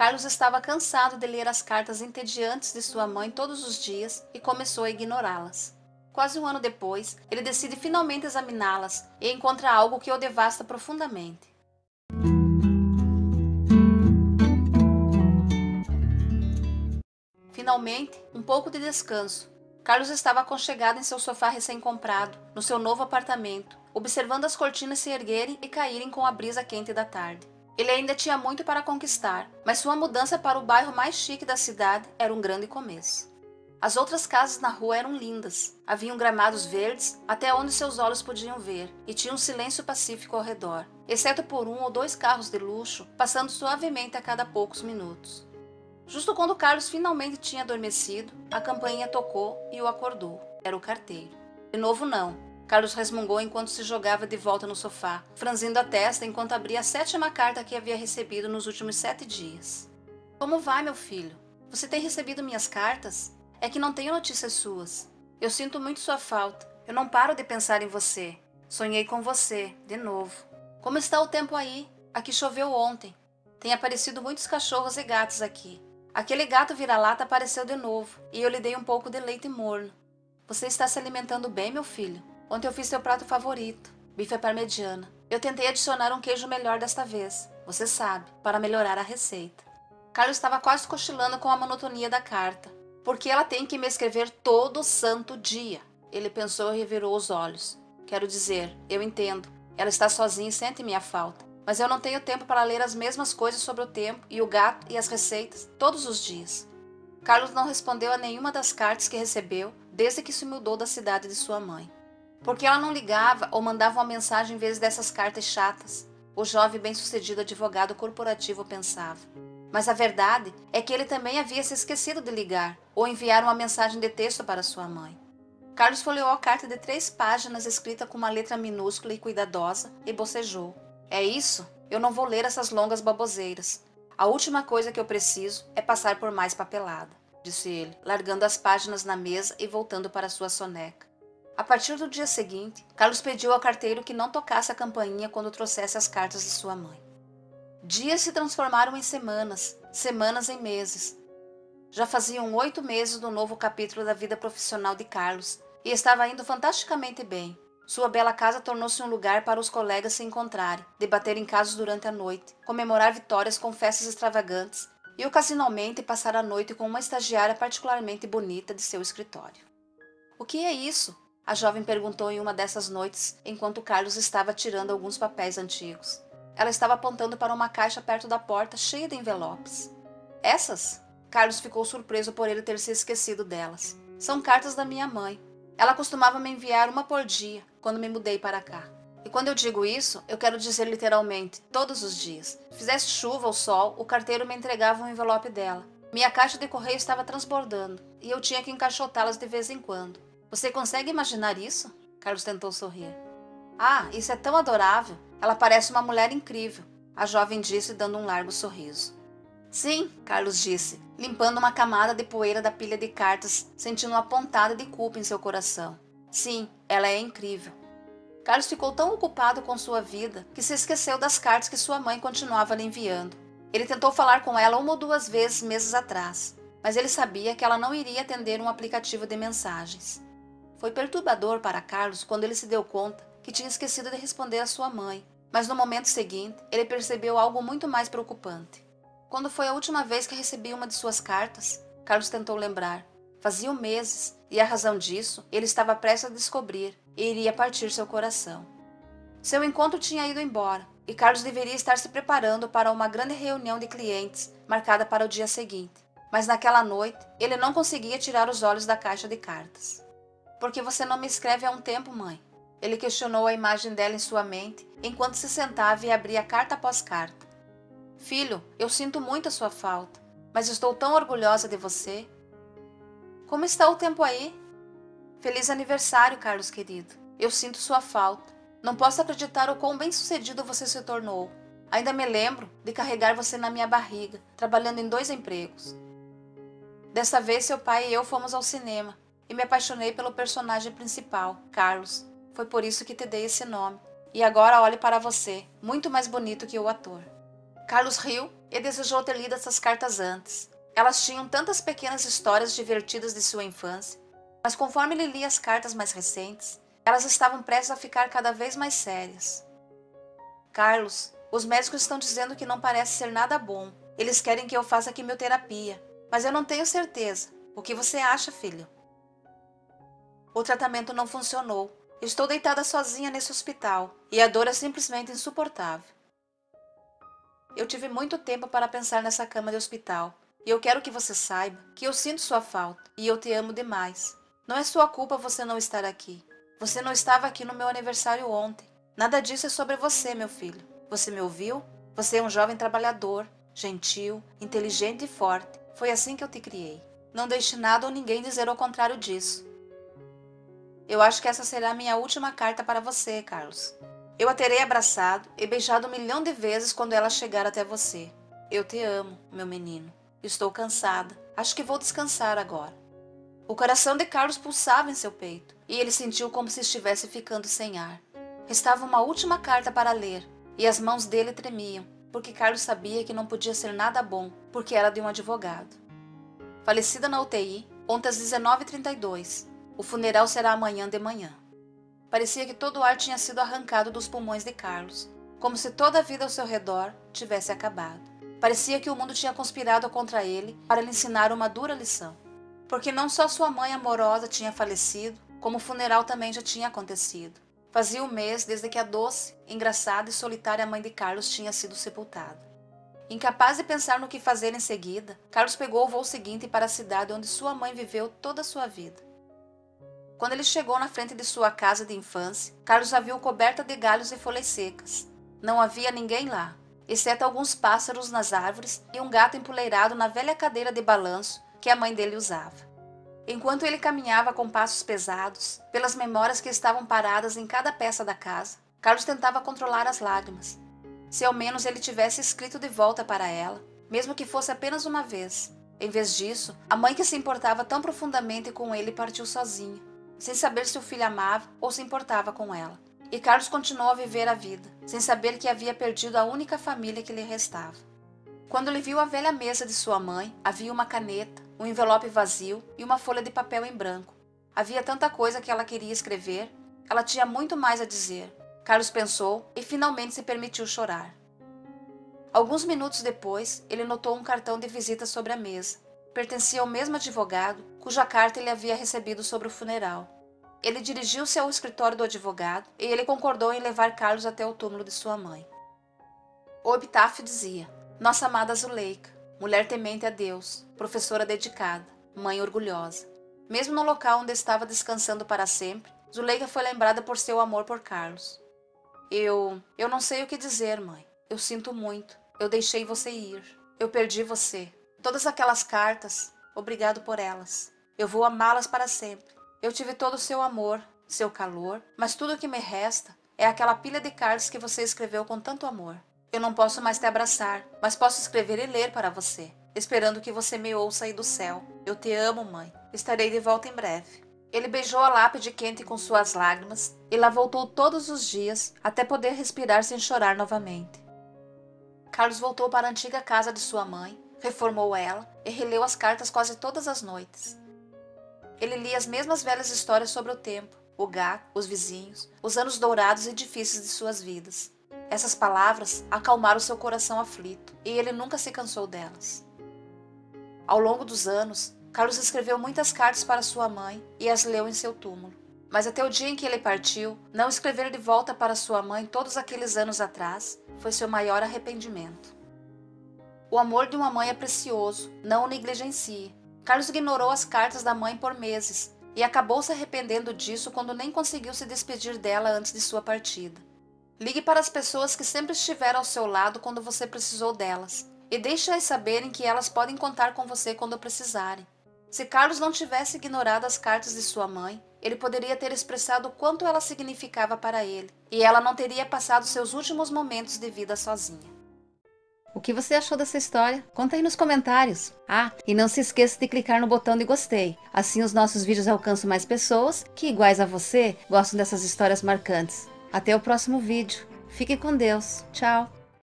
Carlos estava cansado de ler as cartas entediantes de sua mãe todos os dias e começou a ignorá-las. Quase um ano depois, ele decide finalmente examiná-las e encontra algo que o devasta profundamente. Finalmente, um pouco de descanso. Carlos estava aconchegado em seu sofá recém-comprado, no seu novo apartamento, observando as cortinas se erguerem e caírem com a brisa quente da tarde. Ele ainda tinha muito para conquistar, mas sua mudança para o bairro mais chique da cidade era um grande começo. As outras casas na rua eram lindas, haviam gramados verdes até onde seus olhos podiam ver, e tinha um silêncio pacífico ao redor, exceto por um ou dois carros de luxo passando suavemente a cada poucos minutos. Justo quando Carlos finalmente tinha adormecido, a campainha tocou e o acordou. Era o carteiro. De novo não. Carlos resmungou enquanto se jogava de volta no sofá, franzindo a testa enquanto abria a 7ª carta que havia recebido nos últimos 7 dias. Como vai, meu filho? Você tem recebido minhas cartas? É que não tenho notícias suas. Eu sinto muito sua falta. Eu não paro de pensar em você. Sonhei com você, de novo. Como está o tempo aí? Aqui choveu ontem. Tem aparecido muitos cachorros e gatos aqui. Aquele gato vira-lata apareceu de novo, e eu lhe dei um pouco de leite morno. Você está se alimentando bem, meu filho? Ontem eu fiz seu prato favorito, bife à parmegiana. Eu tentei adicionar um queijo melhor desta vez, você sabe, para melhorar a receita. Carlos estava quase cochilando com a monotonia da carta. Por que ela tem que me escrever todo santo dia? Ele pensou e revirou os olhos. Quero dizer, eu entendo. Ela está sozinha e sente minha falta. Mas eu não tenho tempo para ler as mesmas coisas sobre o tempo e o gato e as receitas todos os dias. Carlos não respondeu a nenhuma das cartas que recebeu desde que se mudou da cidade de sua mãe. Por que ela não ligava ou mandava uma mensagem em vez dessas cartas chatas? O jovem bem-sucedido advogado corporativo pensava. Mas a verdade é que ele também havia se esquecido de ligar ou enviar uma mensagem de texto para sua mãe. Carlos folheou a carta de 3 páginas escrita com uma letra minúscula e cuidadosa e bocejou. É isso? Eu não vou ler essas longas baboseiras. A última coisa que eu preciso é passar por mais papelada, disse ele, largando as páginas na mesa e voltando para sua soneca. A partir do dia seguinte, Carlos pediu ao carteiro que não tocasse a campainha quando trouxesse as cartas de sua mãe. Dias se transformaram em semanas, semanas em meses. Já faziam 8 meses do novo capítulo da vida profissional de Carlos e estava indo fantasticamente bem. Sua bela casa tornou-se um lugar para os colegas se encontrarem, debaterem casos durante a noite, comemorar vitórias com festas extravagantes e ocasionalmente passar a noite com uma estagiária particularmente bonita de seu escritório. O que é isso? A jovem perguntou em uma dessas noites, enquanto Carlos estava tirando alguns papéis antigos. Ela estava apontando para uma caixa perto da porta cheia de envelopes. Essas? Carlos ficou surpreso por ele ter se esquecido delas. São cartas da minha mãe. Ela costumava me enviar uma por dia, quando me mudei para cá. E quando eu digo isso, eu quero dizer literalmente, todos os dias. Fizesse chuva ou sol, o carteiro me entregava um envelope dela. Minha caixa de correio estava transbordando, e eu tinha que encaixotá-las de vez em quando. Você consegue imaginar isso? Carlos tentou sorrir. Ah, isso é tão adorável. Ela parece uma mulher incrível, a jovem disse dando um largo sorriso. Sim, Carlos disse, limpando uma camada de poeira da pilha de cartas, sentindo uma pontada de culpa em seu coração. Sim, ela é incrível. Carlos ficou tão ocupado com sua vida que se esqueceu das cartas que sua mãe continuava lhe enviando. Ele tentou falar com ela 1 ou 2 vezes meses atrás, mas ele sabia que ela não iria atender um aplicativo de mensagens. Foi perturbador para Carlos quando ele se deu conta que tinha esquecido de responder à sua mãe, mas no momento seguinte ele percebeu algo muito mais preocupante. Quando foi a última vez que recebi uma de suas cartas? Carlos tentou lembrar. Faziam meses, e a razão disso ele estava prestes a descobrir, e iria partir seu coração. Seu encontro tinha ido embora, e Carlos deveria estar se preparando para uma grande reunião de clientes, marcada para o dia seguinte. Mas naquela noite, ele não conseguia tirar os olhos da caixa de cartas. Por que você não me escreve há um tempo, mãe? Ele questionou a imagem dela em sua mente, enquanto se sentava e abria carta após carta. Filho, eu sinto muito a sua falta, mas estou tão orgulhosa de você. Como está o tempo aí? Feliz aniversário, Carlos querido. Eu sinto sua falta. Não posso acreditar o quão bem-sucedido você se tornou. Ainda me lembro de carregar você na minha barriga, trabalhando em 2 empregos. Dessa vez, seu pai e eu fomos ao cinema, e me apaixonei pelo personagem principal, Carlos. Foi por isso que te dei esse nome. E agora olhe para você, muito mais bonito que o ator. Carlos riu e desejou ter lido essas cartas antes. Elas tinham tantas pequenas histórias divertidas de sua infância, mas conforme ele lia as cartas mais recentes, elas estavam prestes a ficar cada vez mais sérias. Carlos, os médicos estão dizendo que não parece ser nada bom. Eles querem que eu faça quimioterapia, mas eu não tenho certeza. O que você acha, filho? O tratamento não funcionou. Estou deitada sozinha nesse hospital e a dor é simplesmente insuportável. Eu tive muito tempo para pensar nessa cama de hospital e eu quero que você saiba que eu sinto sua falta e eu te amo demais. Não é sua culpa você não estar aqui. Você não estava aqui no meu aniversário ontem. Nada disso é sobre você, meu filho. Você me ouviu? Você é um jovem trabalhador, gentil, inteligente e forte. Foi assim que eu te criei. Não deixe nada ou ninguém dizer o contrário disso. Eu acho que essa será a minha última carta para você, Carlos. Eu a terei abraçado e beijado 1.000.000 de vezes quando ela chegar até você. Eu te amo, meu menino. Estou cansada. Acho que vou descansar agora. O coração de Carlos pulsava em seu peito e ele sentiu como se estivesse ficando sem ar. Restava uma última carta para ler e as mãos dele tremiam, porque Carlos sabia que não podia ser nada bom, porque era de um advogado. Falecida na UTI, ontem às 19h32. O funeral será amanhã de manhã. Parecia que todo o ar tinha sido arrancado dos pulmões de Carlos, como se toda a vida ao seu redor tivesse acabado. Parecia que o mundo tinha conspirado contra ele para lhe ensinar uma dura lição. Porque não só sua mãe amorosa tinha falecido, como o funeral também já tinha acontecido. Fazia um mês desde que a doce, engraçada e solitária mãe de Carlos tinha sido sepultada. Incapaz de pensar no que fazer em seguida, Carlos pegou o voo seguinte para a cidade onde sua mãe viveu toda a sua vida. Quando ele chegou na frente de sua casa de infância, Carlos a viu coberta de galhos e folhas secas. Não havia ninguém lá, exceto alguns pássaros nas árvores e um gato empoleirado na velha cadeira de balanço que a mãe dele usava. Enquanto ele caminhava com passos pesados, pelas memórias que estavam paradas em cada peça da casa, Carlos tentava controlar as lágrimas. Se ao menos ele tivesse escrito de volta para ela, mesmo que fosse apenas uma vez. Em vez disso, a mãe que se importava tão profundamente com ele partiu sozinha, sem saber se o filho amava ou se importava com ela. E Carlos continuou a viver a vida, sem saber que havia perdido a única família que lhe restava. Quando ele viu a velha mesa de sua mãe, havia uma caneta, um envelope vazio e uma folha de papel em branco. Havia tanta coisa que ela queria escrever, ela tinha muito mais a dizer. Carlos pensou e finalmente se permitiu chorar. Alguns minutos depois, ele notou um cartão de visita sobre a mesa. Pertencia ao mesmo advogado, cuja carta ele havia recebido sobre o funeral. Ele dirigiu-se ao escritório do advogado e ele concordou em levar Carlos até o túmulo de sua mãe. O epitáfio dizia: Nossa amada Zuleika, mulher temente a Deus, professora dedicada, mãe orgulhosa. Mesmo no local onde estava descansando para sempre, Zuleika foi lembrada por seu amor por Carlos. Eu não sei o que dizer, mãe. Eu sinto muito. Eu deixei você ir. Eu perdi você. Todas aquelas cartas, obrigado por elas. Eu vou amá-las para sempre. Eu tive todo o seu amor, seu calor, mas tudo o que me resta é aquela pilha de cartas que você escreveu com tanto amor. Eu não posso mais te abraçar, mas posso escrever e ler para você, esperando que você me ouça aí do céu. Eu te amo, mãe. Estarei de volta em breve. Ele beijou a lápide quente com suas lágrimas e lá voltou todos os dias até poder respirar sem chorar novamente. Carlos voltou para a antiga casa de sua mãe, reformou ela e releu as cartas quase todas as noites. Ele lia as mesmas velhas histórias sobre o tempo, o gato, os vizinhos, os anos dourados e difíceis de suas vidas. Essas palavras acalmaram seu coração aflito e ele nunca se cansou delas. Ao longo dos anos, Carlos escreveu muitas cartas para sua mãe e as leu em seu túmulo. Mas até o dia em que ele partiu, não escrever de volta para sua mãe todos aqueles anos atrás foi seu maior arrependimento. O amor de uma mãe é precioso, não o negligencie. Carlos ignorou as cartas da mãe por meses e acabou se arrependendo disso quando nem conseguiu se despedir dela antes de sua partida. Ligue para as pessoas que sempre estiveram ao seu lado quando você precisou delas e deixe-as saberem que elas podem contar com você quando precisarem. Se Carlos não tivesse ignorado as cartas de sua mãe, ele poderia ter expressado o quanto ela significava para ele, e ela não teria passado seus últimos momentos de vida sozinha. O que você achou dessa história? Conta aí nos comentários. Ah, e não se esqueça de clicar no botão de gostei, assim os nossos vídeos alcançam mais pessoas que, iguais a você, gostam dessas histórias marcantes. Até o próximo vídeo. Fique com Deus. Tchau!